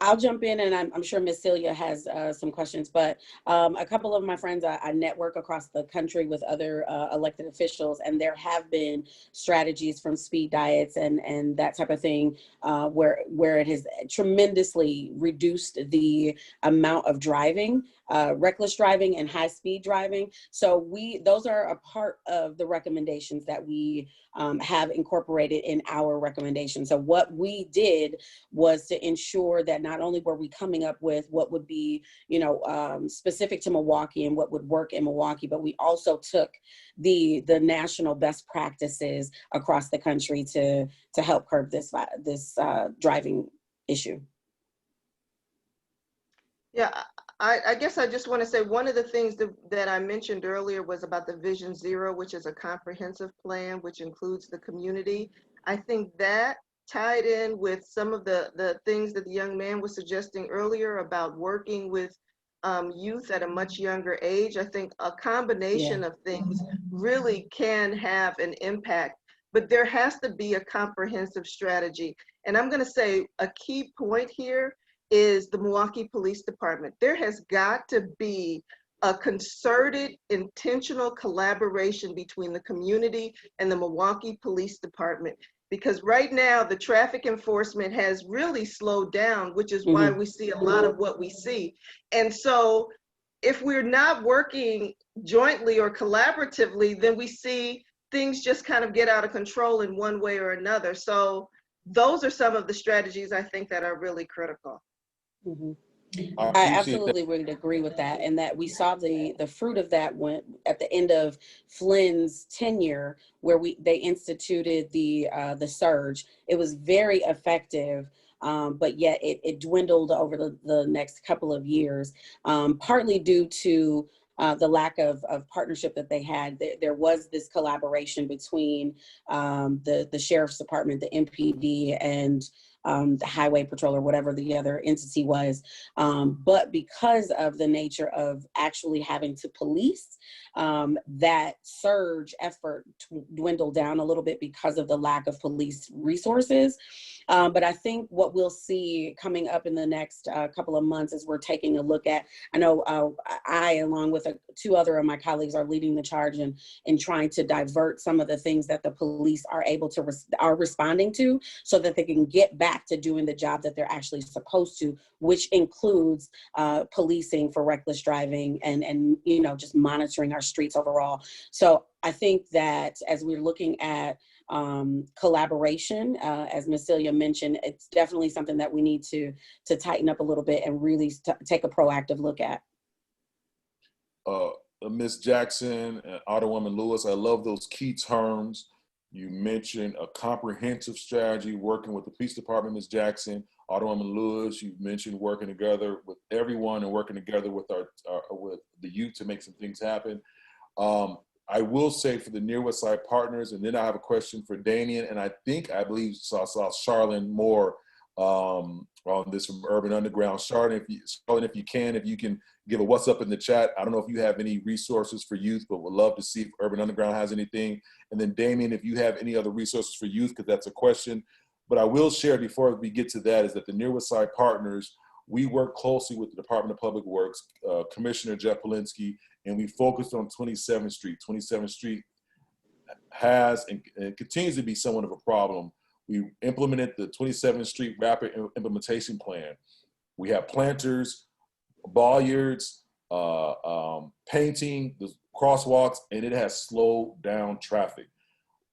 I'll jump in, and I'm sure Ms. Celia has some questions, but a couple of my friends, I network across the country with other elected officials, and there have been strategies from speed diets and that type of thing where it has tremendously reduced the amount of driving, reckless driving and high speed driving. So those are a part of the recommendations that we have incorporated in our recommendations. So what we did was to ensure that not only were we coming up with what would be, specific to Milwaukee and what would work in Milwaukee, but we also took the national best practices across the country to help curb this driving issue. Yeah, I guess I just want to say one of the things that I mentioned earlier was about the Vision Zero, which is a comprehensive plan, which includes the community. I think that tied in with some of the things that the young man was suggesting earlier about working with youth at a much younger age. I think a combination of things really can have an impact, but there has to be a comprehensive strategy. And I'm going to say a key point here is the Milwaukee Police Department. There has got to be a concerted, intentional collaboration between the community and the Milwaukee Police Department. Because right now, the traffic enforcement has really slowed down, which is why we see a lot of what we see. And so if we're not working jointly or collaboratively, then we see things just kind of get out of control in one way or another. So those are some of the strategies I think that are really critical. I absolutely would agree with that, and that we saw the fruit of that when at the end of Flynn's tenure, where they instituted the surge. It was very effective, but yet it dwindled over the next couple of years, partly due to the lack of partnership that they had. There was this collaboration between the Sheriff's Department, the MPD, and the highway patrol or whatever the other entity was. But because of the nature of actually having to police, that surge effort dwindled down a little bit because of the lack of police resources. But I think what we'll see coming up in the next couple of months is we're taking a look at, I know I, along with two other of my colleagues, are leading the charge in trying to divert some of the things that the police are able to, are responding to, so that they can get back to doing the job that they're actually supposed to, which includes policing for reckless driving and you know, just monitoring our streets overall. So I think that as we're looking at collaboration, as Ms. Celia mentioned, it's definitely something that we need to tighten up a little bit and really take a proactive look at. Ms. Jackson and Alderwoman Lewis, I love those key terms. You mentioned a comprehensive strategy working with the police department, Ms. Jackson. Alderwoman Lewis, you mentioned working together with everyone and working together with with the youth to make some things happen. I will say for the Near West Side Partners, and then I have a question for Damien, and I believe saw Charlene Moore on this from Urban Underground. Charlene, if you can give a what's up in the chat. I don't know if you have any resources for youth, but would love to see if Urban Underground has anything. And then Damien, if you have any other resources for youth, because that's a question. But I will share before we get to that is that the Near West Side Partners, we work closely with the Department of Public Works, Commissioner Jeff Polinsky, and we focused on 27th Street. 27th Street has and continues to be somewhat of a problem. We implemented the 27th Street Rapid Implementation Plan. We have planters, bollards, painting, the crosswalks, and it has slowed down traffic.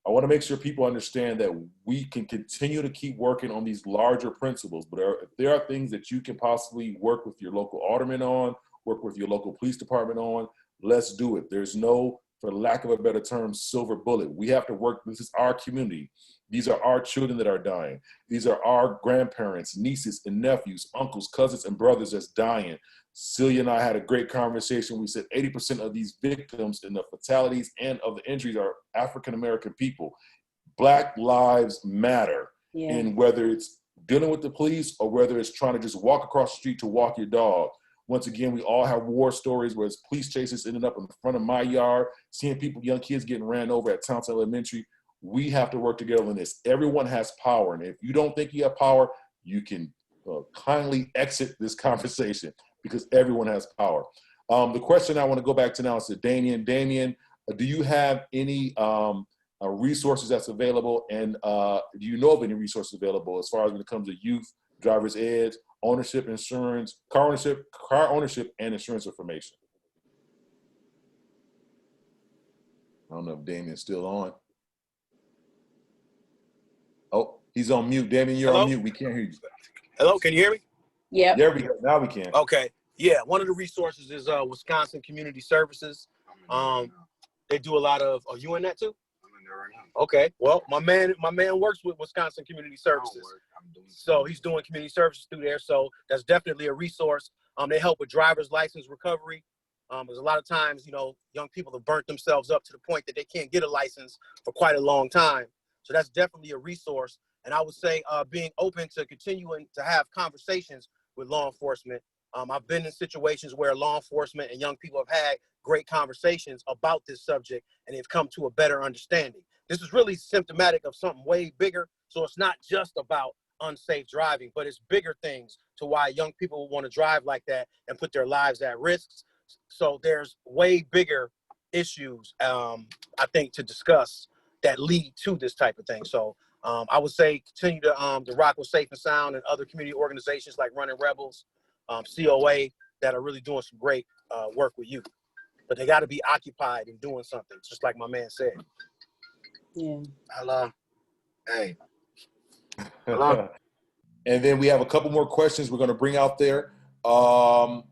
I want to make sure people understand that we can continue to keep working on these larger principles, but if there are things that you can possibly work with your local alderman on, work with your local police department on, let's do it. There's no, for lack of a better term, silver bullet. We have to work. This is our community. These are our children that are dying. These are our grandparents, nieces and nephews, uncles, cousins, and brothers that's dying. Celia and I had a great conversation. We said 80% of these victims and the fatalities and of the injuries are African-American people. Black lives matter. Yeah. And whether it's dealing with the police or whether it's trying to just walk across the street to walk your dog. Once again, we all have war stories where it's police chases ended up in front of my yard, seeing people, young kids getting ran over at Townsend Elementary. We have to work together on this. Everyone has power. And if you don't think you have power, you can kindly exit this conversation because everyone has power. The question I want to go back to now is to Damien. Damien, do you have any resources that's available? And do you know of any resources available as far as when it comes to youth, driver's ed, ownership, insurance, car ownership, and insurance information? I don't know if Damien's still on. Oh, he's on mute. Damien, you're Hello? on mute. We can't hear you. Hello, can you hear me? Yeah. There we go. Now we can. Okay. Yeah, one of the resources is Wisconsin Community Services. They do a lot of. Are you in that too? I'm in there right now. Okay. Well, my man works with Wisconsin Community Services, so he's doing community services through there. So that's definitely a resource. They help with driver's license recovery. There's a lot of times, you know, young people have burnt themselves up to the point that they can't get a license for quite a long time. So that's definitely a resource. And I would say being open to continuing to have conversations with law enforcement. I've been in situations where law enforcement and young people have had great conversations about this subject and they've come to a better understanding. This is really symptomatic of something way bigger. So it's not just about unsafe driving, but it's bigger things to why young people want to drive like that and put their lives at risk. So there's way bigger issues, I think, to discuss that lead to this type of thing. So I would say continue to rock with Safe and Sound and other community organizations like Running Rebels, COA, that are really doing some great work with youth. But they got to be occupied and doing something, just like my man said. Yeah. Hello. Hey. Hello. And then we have a couple more questions we're going to bring out there. Stoplight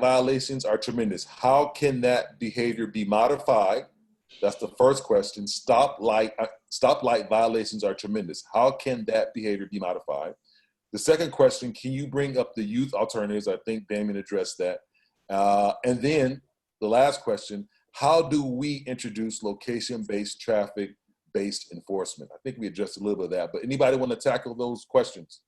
violations are tremendous. How can that behavior be modified? That's the first question. Stoplight violations are tremendous. How can that behavior be modified? The second question, can you bring up the youth alternatives? I think Damien addressed that. And then the last question, how do we introduce location-based traffic based enforcement. I think we addressed a little bit of that, but anybody want to tackle those questions?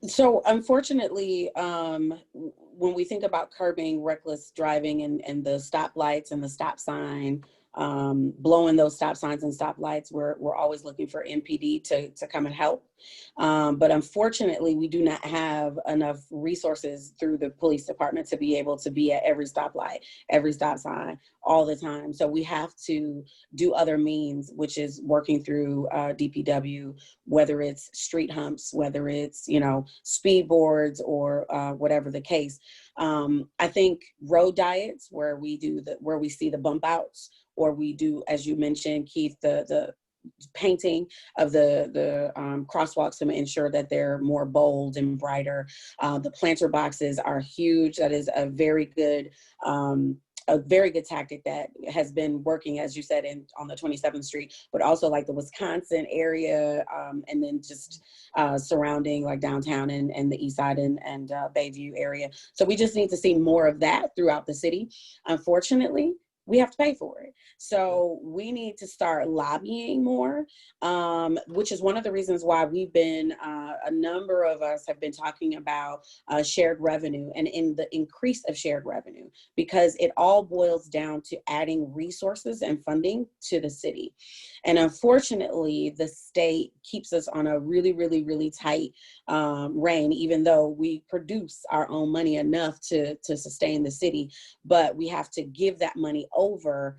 So unfortunately, when we think about curbing reckless driving and the stoplights and the stop sign, blowing those stop signs and stoplights, we're always looking for MPD to come and help. But unfortunately, we do not have enough resources through the police department to be able to be at every stoplight, every stop sign, all the time. So we have to do other means, which is working through DPW, whether it's street humps, whether it's, you know, speed boards or whatever the case. I think road diets where we see the bump outs, or we do, as you mentioned, Keith, the painting of the crosswalks to ensure that they're more bold and brighter. The planter boxes are huge. That is a very good tactic that has been working, as you said, on the 27th Street, but also like the Wisconsin area, and then just surrounding like downtown and the East Side and Bayview area. So we just need to see more of that throughout the city. Unfortunately, we have to pay for it. So we need to start lobbying more, which is one of the reasons why we've been, a number of us have been talking about shared revenue and in the increase of shared revenue, because it all boils down to adding resources and funding to the city. And unfortunately, the state keeps us on a really, really, really tight rein, even though we produce our own money enough to sustain the city, but we have to give that money over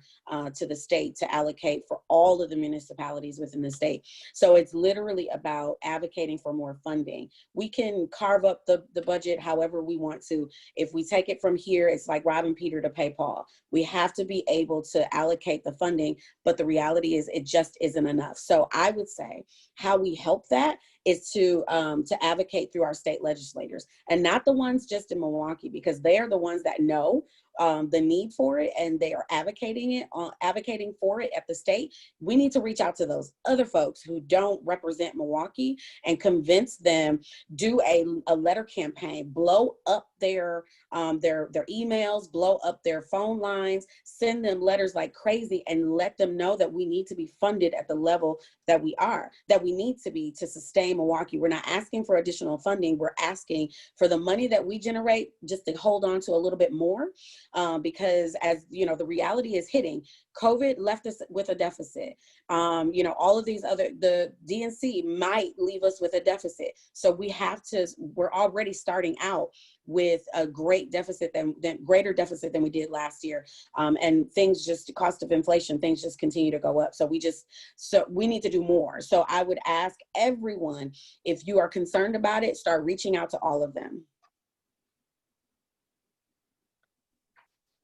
to the state to allocate for all of the municipalities within the state. So it's literally about advocating for more funding. We can carve up the budget however we want to. If we take it from here, it's like robbing Peter to pay Paul. We have to be able to allocate the funding, but the reality is it just isn't enough. So I would say how we help that is to advocate through our state legislators, and not the ones just in Milwaukee, because they are the ones that know the need for it, and they are advocating for it at the state. We need to reach out to those other folks who don't represent Milwaukee and convince them, do a letter campaign, blow up their emails, blow up their phone lines, send them letters like crazy, and let them know that we need to be funded at the level that we need to be to sustain Milwaukee. We're not asking for additional funding. We're asking for the money that we generate just to hold on to a little bit more. Because as you know, the reality is hitting. COVID left us with a deficit. All of these the DNC might leave us with a deficit. So we're already starting out with a greater deficit than we did last year. And things just, cost of inflation, things just continue to go up. So we need to do more. So I would ask everyone, if you are concerned about it, start reaching out to all of them.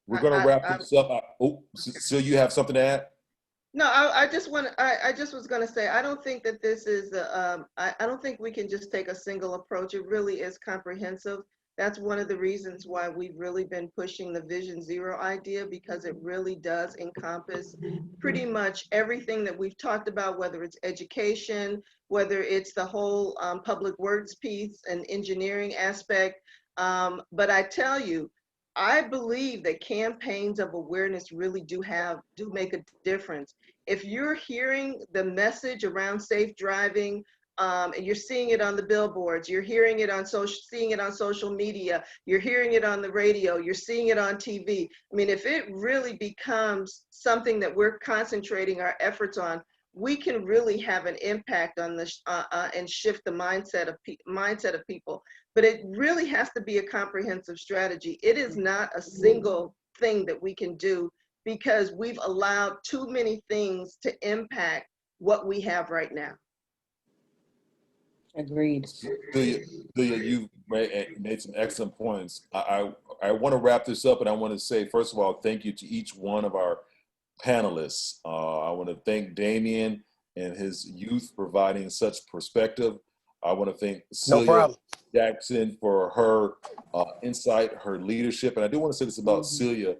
We're going to wrap this up. So you have something to add? No, I just was going to say, I don't think that this is, I don't think we can just take a single approach. It really is comprehensive. That's one of the reasons why we've really been pushing the Vision Zero idea, because it really does encompass pretty much everything that we've talked about, whether it's education, whether it's the whole public works piece and engineering aspect. But I tell you, I believe that campaigns of awareness really do make a difference. If you're hearing the message around safe driving, and you're seeing it on the billboards, you're hearing it seeing it on social media, you're hearing it on the radio, you're seeing it on TV. I mean, if it really becomes something that we're concentrating our efforts on, we can really have an impact on this and shift the mindset of people. But it really has to be a comprehensive strategy. It is not a single thing that we can do, because we've allowed too many things to impact what we have right now. Agreed. Delia, you made some excellent points. I want to wrap this up, and I want to say, first of all, thank you to each one of our panelists. I want to thank Damien and his youth providing such perspective. I want to thank Celia Jackson for her insight, her leadership. And I do want to say this about Celia,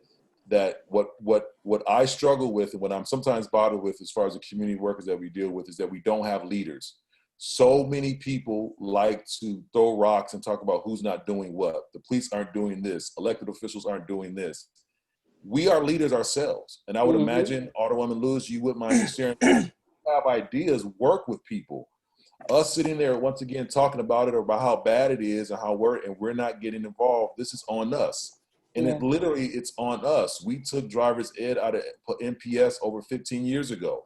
that what I struggle with, and what I'm sometimes bothered with as far as the community workers that we deal with, is that we don't have leaders. So many people like to throw rocks and talk about who's not doing what. The police aren't doing this. Elected officials aren't doing this. we are leaders ourselves. And I would imagine, Alderwoman Lewis, you wouldn't mind just sharing, have ideas, work with people. Us sitting there once again talking about it or about how bad it is and how we're not getting involved, this is on us. And it literally, it's on us. We took driver's ed out of NPS over 15 years ago.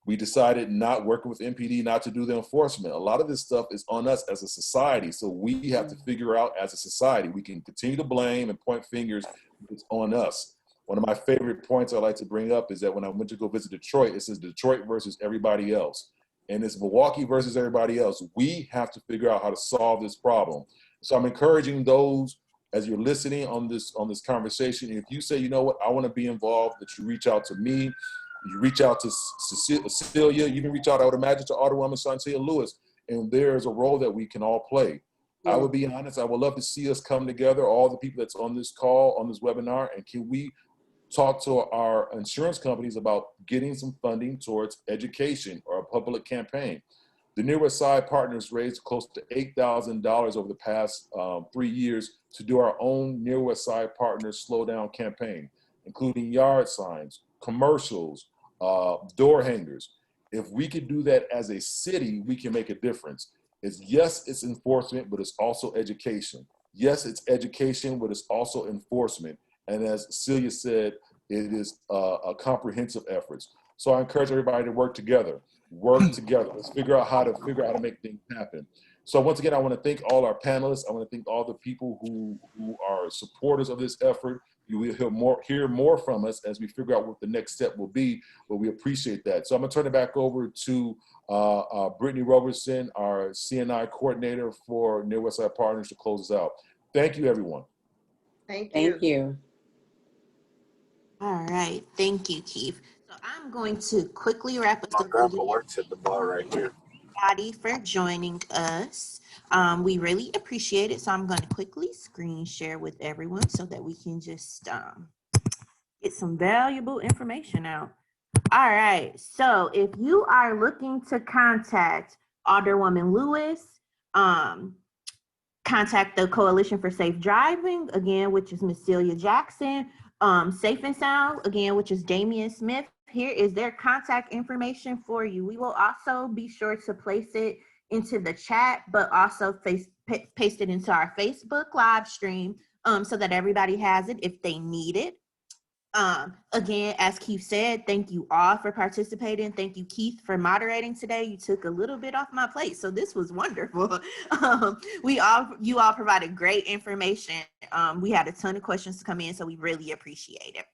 We decided not working with MPD, not to do the enforcement. A lot of this stuff is on us as a society. So we have to figure out as a society, we can continue to blame and point fingers, but it's on us. One of my favorite points I like to bring up is that when I went to go visit Detroit, it says Detroit versus everybody else. And it's Milwaukee versus everybody else. We have to figure out how to solve this problem. So I'm encouraging those, as you're listening on this conversation, if you say, you know what, I want to be involved, that you reach out to me, you reach out to Cecilia, you can reach out, I would imagine, to Alderwoman Shantia Lewis, and there's a role that we can all play. I would be honest, I would love to see us come together, all the people that's on this call, on this webinar, and can we talk to our insurance companies about getting some funding towards education or a public campaign. The Near West Side Partners raised close to $8,000 over the past 3 years to do our own Near West Side Partners Slow Down campaign, including yard signs, commercials, door hangers. If we could do that as a city, we can make a difference. Yes, it's enforcement, but it's also education. Yes, it's education, but it's also enforcement. And as Celia said, it is a comprehensive effort. So I encourage everybody to work together. Let's figure out how to make things happen. So once again, I want to thank all our panelists. I want to thank all the people who are supporters of this effort. You will hear more from us as we figure out what the next step will be, but we appreciate that. So I'm gonna turn it back over to Brittany Robertson, our CNI coordinator for Near West Side Partners, to close us out. Thank you, everyone. Thank you. Thank you. All right, thank you, Keith. So I'm going to quickly wrap us up. My grandpa works at the bar right here. Everybody for joining us. We really appreciate it. So I'm going to quickly screen share with everyone so that we can just get some valuable information out. All right, so if you are looking to contact Alderwoman Lewis, contact the Coalition for Safe Driving, again, which is Miss Celia Jackson, Safe and Sound, again, which is Damian Smith. Here is their contact information for you. We will also be sure to place it into the chat, but also paste it into our Facebook live stream so that everybody has it if they need it. Again, as Keith said, thank you all for participating. Thank you, Keith, for moderating today. You took a little bit off my plate, so this was wonderful. You all provided great information. We had a ton of questions come in, so we really appreciate it.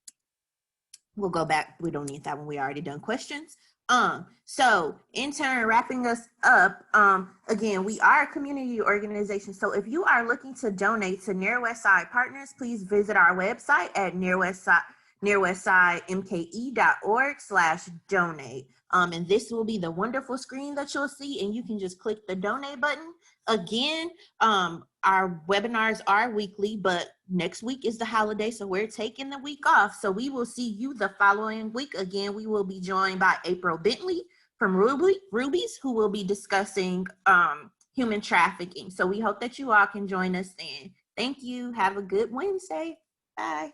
We'll go back. We don't need that one. We already done questions. So in turn, wrapping us up, again, we are a community organization. So if you are looking to donate to Near West Side Partners, please visit our website at nearwestsidemke.org/donate. And this will be the wonderful screen that you'll see, and you can just click the donate button. Again, our webinars are weekly, but next week is the holiday, so we're taking the week off. So we will see you the following week. Again, we will be joined by April Bentley from Ruby's, who will be discussing human trafficking. So we hope that you all can join us then. Thank you. Have a good Wednesday. Bye.